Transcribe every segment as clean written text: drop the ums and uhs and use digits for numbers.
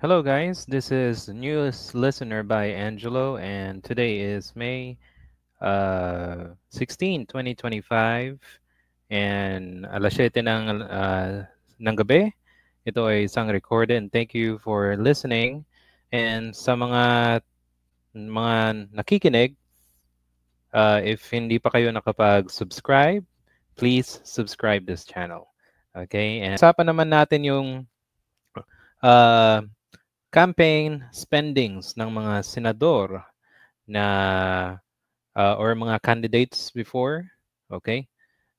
Hello, guys. This is Newest Listener by Angelo, and today is May 16, 2025, and alas 7 ng gabi. Ito ay isang recorded, and thank you for listening. And sa mga nakikinig, if hindi pa kayo nakapag-subscribe, please subscribe this channel. Okay? And usapan naman natin yung uh, campaign spendings ng mga senador na or mga candidates before, okay?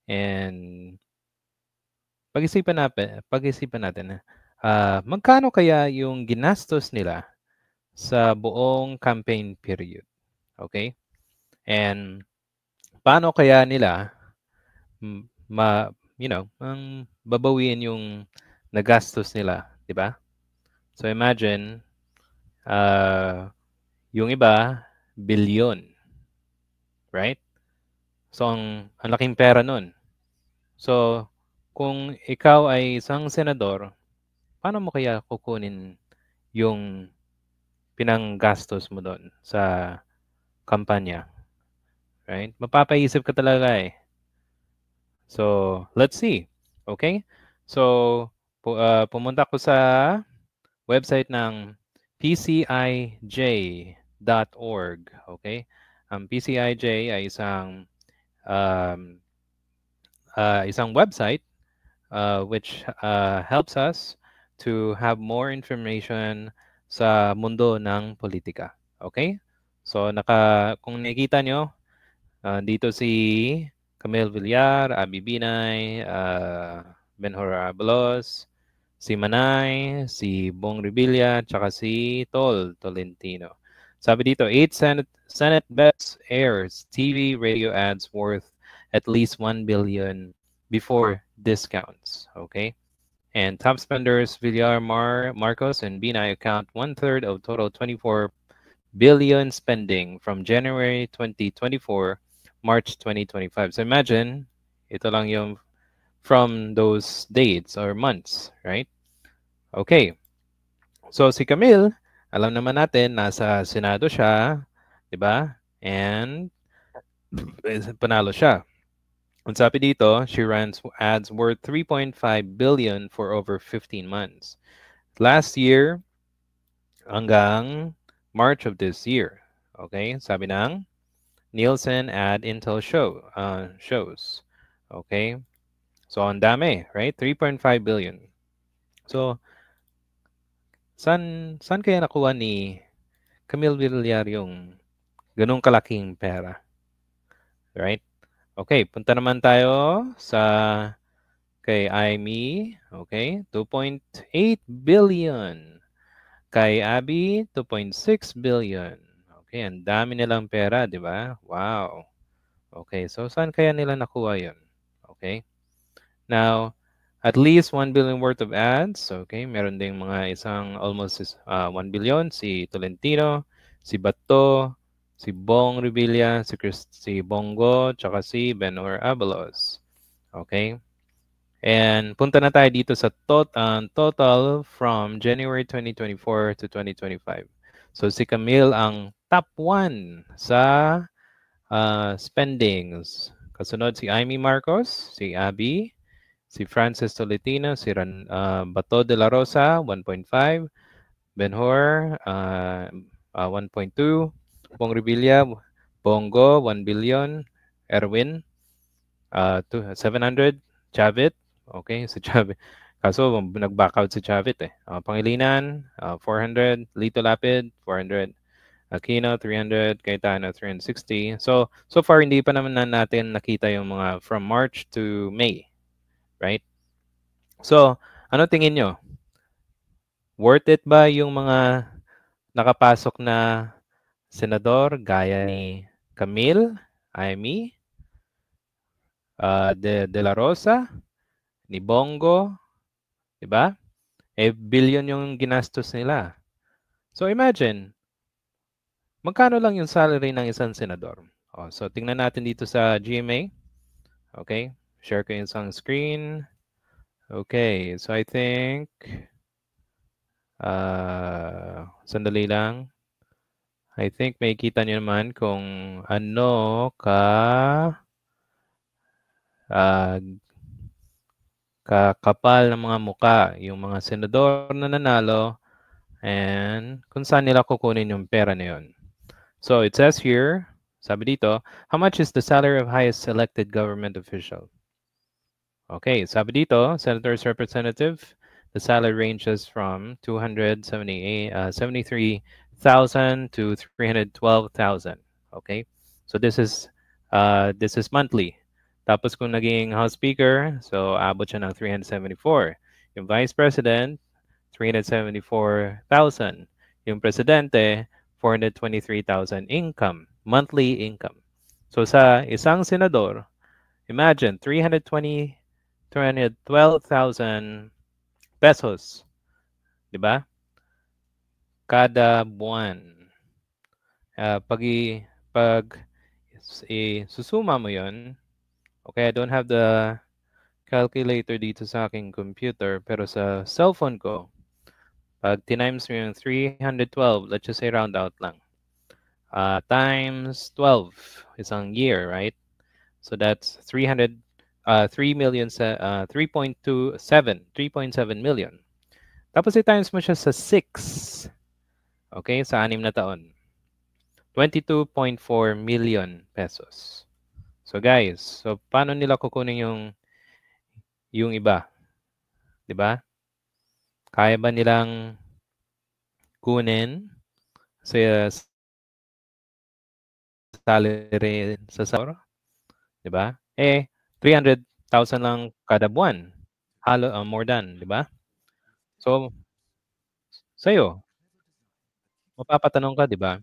And pag-isipan natin na magkano kaya yung ginastos nila sa buong campaign period, okay? And paano kaya nila ang babawiin yung nagastos nila, di ba? So imagine yung iba billion, right? So, ang laking pera nun. So, kung ikaw ay isang senador, paano mo kaya kukunin yung pinanggastos mo doon sa kampanya, right? Mapapaisip ka talaga eh. So, let's see. Okay? So, pumunta ko sa website ng pcij.org. Okay? Ang PCIJ ay um, isang website which helps us to have more information sa mundo ng politika. Okay? So kung nakikita nyo, dito si Camille Villar, Abby Binay, Benhur Abalos, si Manay, si Bong Revilla, tsaka si Tolentino. Sabi dito, 8 Senate bets airs TV radio ads worth at least 1 billion before discounts. Okay? And top spenders Villar, Marcos, and Binay account 1/3 of total 24 billion spending from January 2024 March 2025. So imagine, ito lang yung from those dates or months, right? Okay. So si Camille, alam naman natin nasa Senado siya, 'di ba? And panalo siya. Ang sabi dito, she runs ads worth 3.5 billion for over 15 months. Last year hanggang March of this year. Okay? Sabi ng Nielsen Ad Intel shows. Okay? So ang dami, right? 3.5 billion. So saan kaya nakuha ni Camille Villar yung ganung kalaking pera? Right? Okay, punta naman tayo sa kay Aimee, okay? 2.8 billion. Kay Abby, 2.6 billion. Okay, ang dami nilang pera, di ba? Wow. Okay, so saan kaya nila nakuha yun? Okay. Now, at least 1 billion worth of ads. Okay, meron ding mga isang almost 1 billion. Si Tolentino, si Bato, si Bong Revilla, si Bongo, tsaka si Benhur Abalos. Okay. And punta na tayo dito sa total from January 2024 to 2025. So si Camille ang top 1 sa spendings. Kasunod si Amy Marcos, si Abby, si Francis Tolentino, si Bato de la Rosa, 1.5, Benhur, 1.2, Bong Revilla, Bongo, 1 billion, Erwin, 700, Chavit, okay, si Chavit. Kaso nag-back out si Chavit eh. Pangilinan, 400, Lito Lapid, 400, Aquino, 300, Cayetano, 360. So far, hindi pa naman natin nakita yung mga from March to May, right? So, ano tingin nyo? Worth it ba yung mga nakapasok na senador gaya ni Camille, Aimee, de la Rosa, ni Bongo, di ba? Billion yung ginastos nila. So imagine, magkano lang yung salary ng isang senador? So tingnan natin dito sa GMA. Okay, share ko yung isang screen. Okay, so I think Sandali lang. I think may kita niyo naman kung ano ah, kakapal ng mga muka yung mga senador na nanalo and kung saan nila kukunin yung pera na yun. So it says here, sabi dito, how much is the salary of highest elected government official? Okay, sabi dito, senator's representative, the salary ranges from 273,000 to 312,000. Okay, so this is monthly. Tapos kung naging House Speaker, so abot siya ng 374. Yung Vice President, 374,000. Yung Presidente, 423,000 income, monthly income. So sa isang senador, imagine 312,000 pesos, 'di ba? Kada buwan. Pag susuma mo 'yon, okay, I don't have the calculator dito sa aking computer, pero sa cellphone ko, pag tinimes mo yung 312, let's just say round out lang, times 12, isang year, right? So that's 3.27 million. Tapos i-times mo siya sa 6, okay, sa 6 na taon. 22.4 million pesos. So guys, so paano nila kukunin yung iba? 'Di ba? Kaya ba nilang kunin sa salary sa sahod? 'Di ba? 300,000 lang kada buwan. More than, 'di ba? So sa'yo, mapapatanong ka, 'di ba?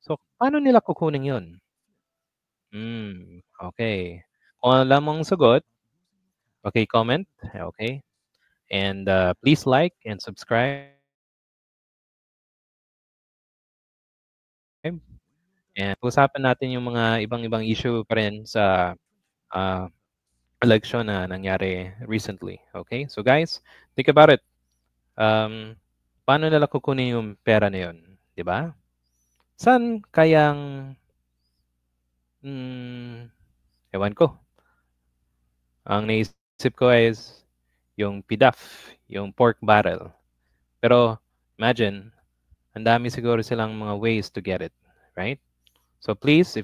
So paano nila kukunin 'yon? Okay. Kung alam mong sagot, paki-comment, okay? And please like and subscribe. And usapan natin yung mga ibang-ibang issue pa rin sa uh, election na nangyari recently. Okay? So guys, think about it. Paano nila kukunin yung pera na yun? Di ba? Saan kayang, ewan ko, ang naisip ko is yung PDAF, yung pork barrel. Pero imagine, ang dami siguro silang mga ways to get it, right? So please,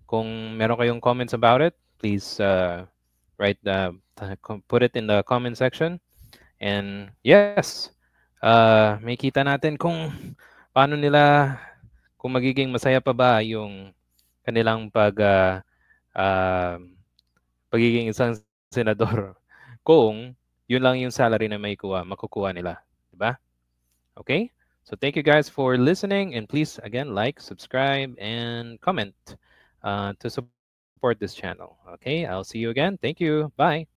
kung meron kayong comments about it, please put it in the comment section. And yes, may kita natin kung paano nila, kung magiging masaya pa ba yung kanilang pagiging isang senador kung yun lang yung salary na makukuha nila, di ba? Okay? So thank you guys for listening, and please again like, subscribe, and comment to support this channel. Okay? I'll see you again. Thank you. Bye.